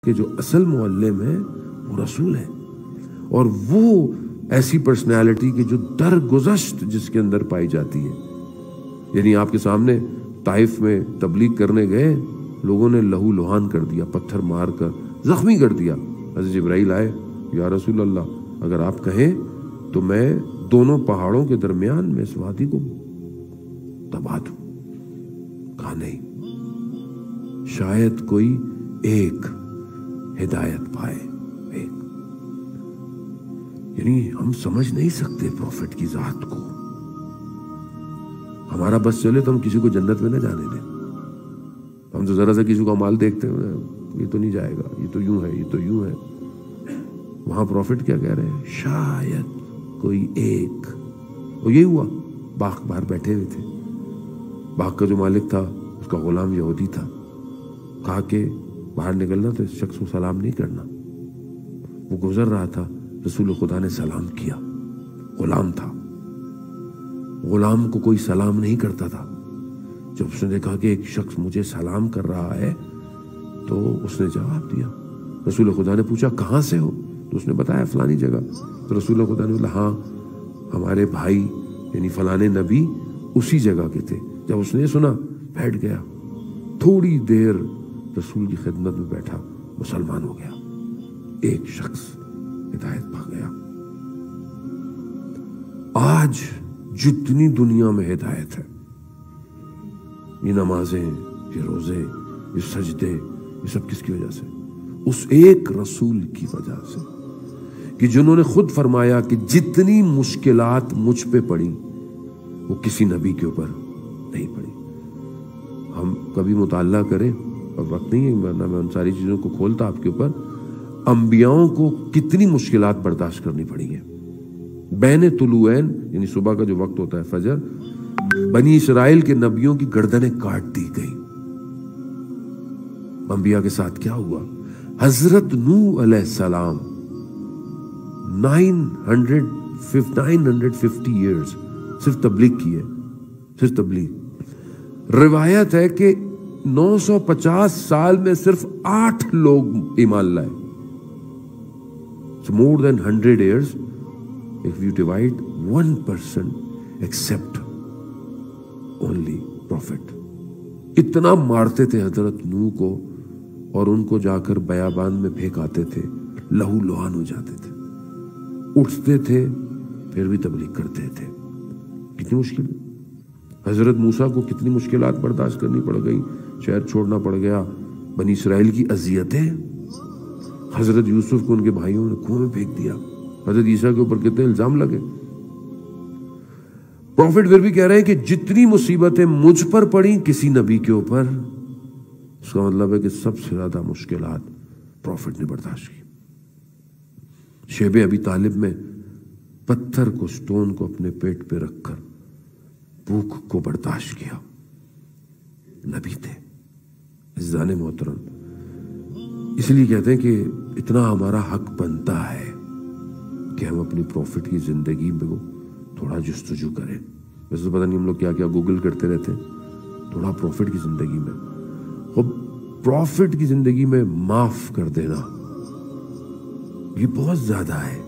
کہ جو اصل معلم ہے وہ رسول ہے، اور وہ ایسی پرسنالٹی کہ جو درگزشت جس کے اندر پائی جاتی ہے. یعنی آپ کے سامنے طائف میں تبلیغ کرنے گئے، لوگوں نے لہو لہان کر دیا، پتھر مار کر زخمی کر دیا. حضرت جبرائیل آئے، یا رسول اللہ اگر آپ کہیں تو میں دونوں پہاڑوں کے درمیان میں اس وادی کو دبا دوں. کہا نہیں، شاید کوئی ایک ہدایت پائے. ایک، یعنی ہم سمجھ نہیں سکتے پروفٹ کی ذات کو. ہمارا بس چلے تو ہم کسی کو جنت میں نہ جانے دیں. ہم تو ذرا سا کسی کو مال دیکھتے ہیں، یہ تو نہیں جائے گا، یہ تو یوں ہے، یہ تو یوں ہے. وہاں پروفٹ کیا کہہ رہے ہیں؟ شاید کوئی ایک. اور یہی ہوا، باغ باہر بیٹھے ہوئے تھے، باغ کا جو مالک تھا اس کا غلام یہودی تھا. کہا کہ باہر نکلنا تو اس شخص کو سلام نہیں کرنا. وہ گزر رہا تھا، رسول خدا نے سلام کیا. غلام تھا، غلام کو کوئی سلام نہیں کرتا تھا. جب اس نے دیکھا کہ ایک شخص مجھے سلام کر رہا ہے تو اس نے جواب دیا. رسول خدا نے پوچھا کہاں سے ہو؟ تو اس نے بتایا فلانی جگہ. تو رسول خدا نے بولا ہاں ہمارے بھائی یعنی فلانے نبی اسی جگہ کے تھے. جب اس نے سنا بیٹھ گیا، تھوڑی دیر رسول کی خدمت میں بیٹھا، مسلمان ہو گیا. ایک شخص ہدایت پا گیا. آج جتنی دنیا میں ہدایت ہے، یہ نمازیں، یہ روزے، یہ سجدے، یہ سب کس کی وجہ سے؟ اس ایک رسول کی وجہ سے کہ جنہوں نے خود فرمایا کہ جتنی مشکلات مجھ پہ پڑی وہ کسی نبی کے اوپر نہیں پڑی. ہم کبھی مطالعہ کریں، اور وقت نہیں ہے ورنہ میں ان ساری چیزوں کو کھولتا آپ کے اوپر. انبیاؤں کو کتنی مشکلات برداشت کرنی پڑی ہیں. بین طلوعین یعنی صبح کا جو وقت ہوتا ہے فجر، بنی اسرائیل کے نبیوں کی گردنیں کاٹ دی گئی. انبیاء کے ساتھ کیا ہوا؟ حضرت نوح علیہ السلام 950 ایئرز صرف تبلیغ کی ہے، صرف تبلیغ. روایت ہے کہ 950 سال میں صرف 8 لوگ ایمان لائے. So more than 100 years, if you divide 1% except only prophet. اتنا مارتے تھے حضرت نوح کو، اور ان کو جا کر بیابان میں پھینک آتے تھے، لہو لہان ہو جاتے تھے. اٹھتے تھے پھر بھی تبلیغ کرتے تھے. کتنی مشکل. حضرت موسیٰ کو کتنی مشکلات برداشت کرنی پڑ گئی، شہر چھوڑنا پڑ گیا، بنی اسرائیل کی اذیتیں. حضرت یوسف کو ان کے بھائیوں نے کنویں میں پھینک دیا. حضرت عیسیٰ کے اوپر کتنے الزام لگے. پروفٹ پھر بھی کہہ رہے ہیں کہ جتنی مصیبتیں مجھ پر پڑیں کسی نبی کے اوپر، اس کا مطلب ہے کہ سب سے زیادہ مشکلات پروفٹ نے برداشت کی. شیب ابی طالب میں پتھر کو، سٹون کو اپنے پیٹ پہ رکھ کر بھوک کو برداشت کیا. نبی تھے. عزیزان محترم، اس لیے کہتے ہیں کہ اتنا ہمارا حق بنتا ہے کہ ہم اپنی پروفٹ کی زندگی میں وہ تھوڑا جستجو کریں. ویسے تو پتہ نہیں ہم لوگ کیا کیا گوگل کرتے رہتے ہیں. تھوڑا پروفٹ کی زندگی میں، اور پروفٹ کی زندگی میں معاف کر دینا یہ بہت زیادہ ہے.